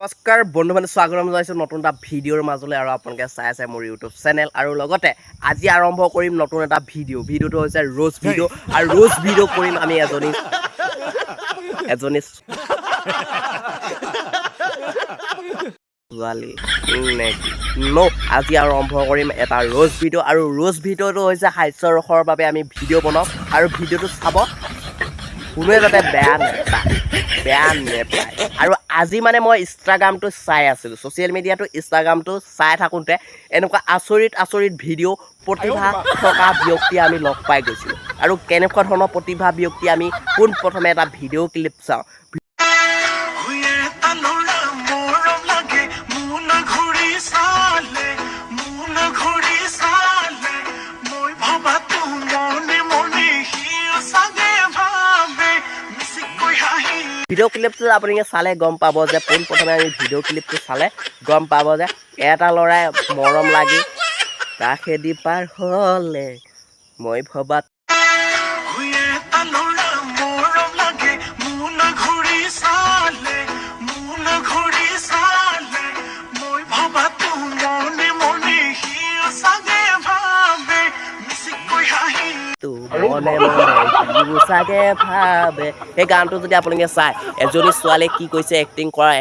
নমস্কাৰ বন্ধু স্বাগতম জনাইছো নতুন এটা ভিডিঅ'ৰ মাজলৈ আৰু আপোনালোকে চাই আছে মোৰ ইউটিউব চেনেল আৰু লগতে আজি আৰম্ভ কৰিম নতুন এটা ভিডিঅ'টো হৈছে ৰোজ ভিডিঅ' আৰু ৰোজ ভিডিঅ' কৰিম আমি এজনী ছোৱালী আজি আৰম্ভ কৰিম এটা ৰোজ ভিডিঅ' আৰু ৰোজ ভিডিঅ'টো হৈছে হাস্যৰসৰ বাবে আমি ভিডিঅ' বনাওঁ আৰু ভিডিঅ'টো চাব কোনোৱে যাতে বেয়া নেপায় আৰু আজি মানে মই ইনষ্টাগ্ৰামটো চাই আছিলোঁ ছ'চিয়েল মিডিয়াটো ইনষ্টাগ্ৰামটো চাই থাকোঁতে এনেকুৱা আচৰিত ভিডিঅ' প্ৰতিভা থকা ব্যক্তি আমি লগ পাই গৈছিলোঁ আৰু কেনেকুৱা ধৰণৰ প্ৰতিভা ব্যক্তি আমি পোনপ্ৰথমে এটা ভিডিঅ' ক্লিপ চাওঁ ভিডিঅ' ক্লিপটো আপুনি চালে গম পাব যে পোনপ্ৰথমে আমি ভিডিঅ' ক্লিপটো চালে গম পাব যে এটা ল'ৰাই মৰম লাগি কাষেদি পাৰ হ'লে মই ভবাত চাগে ভাবে সেই গানটো যদি আপোনালোকে চাই এজনী ছোৱালীয়ে কি কৈছে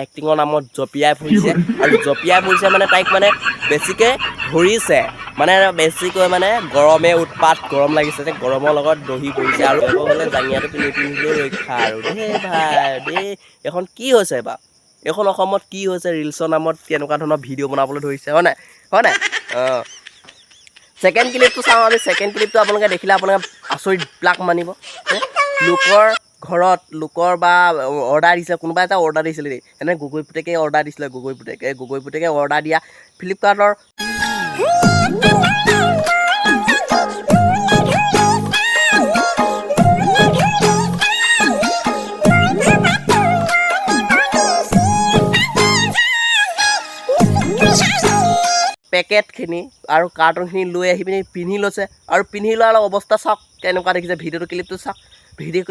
এক্টিঙৰ নামত জঁপিয়াই ফুৰিছে আৰু জঁপিয়াই ফুৰিছে মানে তাইক মানে বেছিকৈ ধৰিছে মানে বেছিকৈ মানে গৰমে উৎপাত গৰম লাগিছে যে গৰমৰ লগত দহি পৰিছে আৰু হ'লে জাঙিয়াটো পিন্ধিলেও ৰক্ষা আৰু দেই এখন কি হৈছে বা এইখন অসমত কি হৈছে ৰিলছৰ নামত কেনেকুৱা ধৰণৰ ভিডিঅ' বনাবলৈ ধৰিছে হয় নাই অঁ ছেকেণ্ড ক্লিপটো চাওঁ আমি ছেকেণ্ড ক্লিপটো আপোনালোকে দেখিলে আপোনালোকে আচৰিত ব্লাক মানিব লোকৰ বা অৰ্ডাৰ দিছিলে কোনোবা এটা অৰ্ডাৰ দিছিলে দেই এনে গগৈ পুতেকে অৰ্ডাৰ দিছিলে গগৈ পুতেকে অৰ্ডাৰ দিয়া ফ্লিপকাৰ্টৰ পেকেটখিনি আৰু কাৰ্টুনখিনি লৈ আহি পিনি পিন্ধি লৈছে আৰু পিন্ধি লোৱাৰ অৱস্থা চাওক কেনেকুৱা দেখিছে ভিডিঅ'টো ক্লিপটো চাওক ভিডিঅ'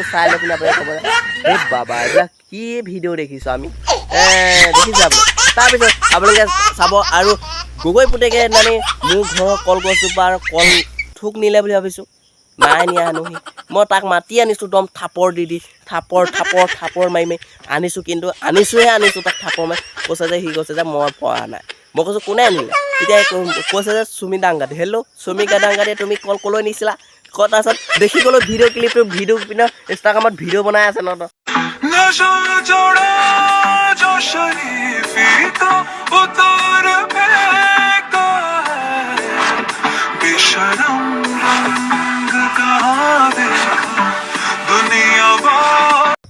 চাই লৈ পিনে আপুনি ক'ব এই বাবা এইবিলাক কি ভিডিঅ' দেখিছোঁ আমি দেখিছোঁ আপুনি তাৰপিছত আপোনালোকে চাব আৰু গগৈ পুতেকে মানে মোৰ ঘৰৰ কলগছজোপাৰ কল থোক নিলে বুলি ভাবিছোঁ নাই নিয়া আনোহি মই তাক মাতি আনিছোঁ একদম থাপৰ দি থাপৰ মাৰি আনিছোঁ কিন্তু আনিছোঁ তাক থাপৰ মাৰি কৈছে যে সি কৈছে যে মই পৰা নাই মই কৈছোঁ কোনে আনিলে তেতিয়া কৈছে যে সুমিতা আংগাদে হেল্ল' সুমিতা আংগাদে তুমি কল ক'লৈ নিছিলা তাৰপিছত দেখি গ'লোঁ ভিডিঅ' পিনে ইনষ্টাগ্ৰামত ভিডিঅ' বনাই আছে ন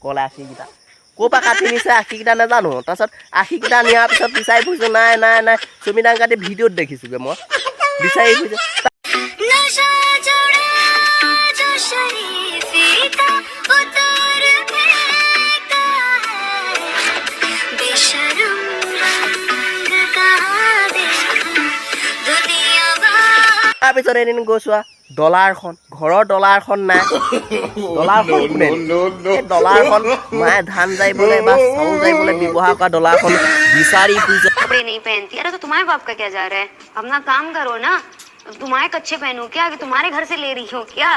ক'লে আশীকেইটা ক'ৰ পৰা কাটি নিছে আশীকেইটা নাজানো তাৰপিছত আশীকেইটা নিয়াৰ পিছত বিচাৰি ফুৰিছোঁ নাই সুমিতা আংগাদে ভিডিঅ'ত দেখিছোঁগৈ মই বিচাৰি ফুৰিছোঁ তাৰপিছত এদিন গৈছোঁ ঘৰৰ ডলাৰখন নাই ডলাৰখন মায়ে ধান যাইবলৈ বা চাউল যাইবলৈ ব্যৱহাৰ কৰা ডলাৰখন বিচাৰি ফুৰিছে कपड़े नहीं पहनती अरे तो तुम्हारे बाप का क्या जा रहा है अपना काम करो ना तुम्हारे कच्चे पहनो क्या कि तुम्हारे घर से ले रही हो क्या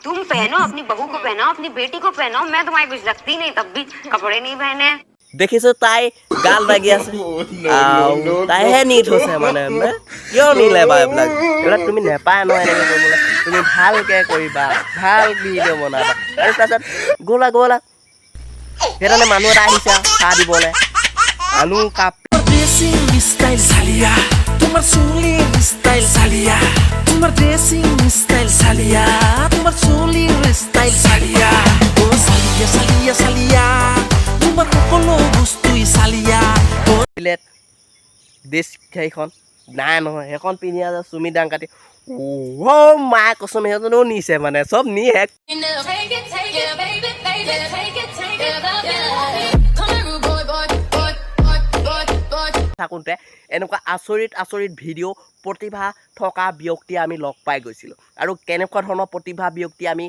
तुम पहनो अपनी बहू को पहनाओ अपनी बेटी को पहनाओ मैं तुम्हारी कुछ लगती नहीं तब भी कपड़े नहीं पहने দেখিছোঁ তাই গাল লাগি আছে তাইহে নি থৈছে মানে কিয় নিলে বা এইবিলাক তুমি নেপায় ন এনেকৈ কৰিবলৈ তুমি ভালকৈ কৰিবা ভাল ভিডিঅ' বনাবা আৰু তাৰপিছত গ'লা সেইকাৰণে মানুহ এটা আহিছে চাহ দিবলৈ আলু কাপ स्टाइल सालिया तुम्हार सोलिंग स्टाइल सालिया तुम्हार ड्रेसिंग स्टाइल सालिया तुम्हार सोलिंग स्टाइल सालिया ओ सालिया तुम्हार সকলো বস্তুই সালিয়া প্লেট ডিছ সেইখন নাই নহয় সেইখন পিন্ধি আছে সুমিতা আংগাদে মায়ে কচম সেইজনেও নিছে মানে চব নিয়ে থাকোঁতে এনেকুৱা আচৰিত ভিডিঅ' প্ৰতিভা থকা ব্যক্তি আমি লগ পাই গৈছিলোঁ আৰু কেনেকুৱা ধৰণৰ প্ৰতিভা ব্যক্তি আমি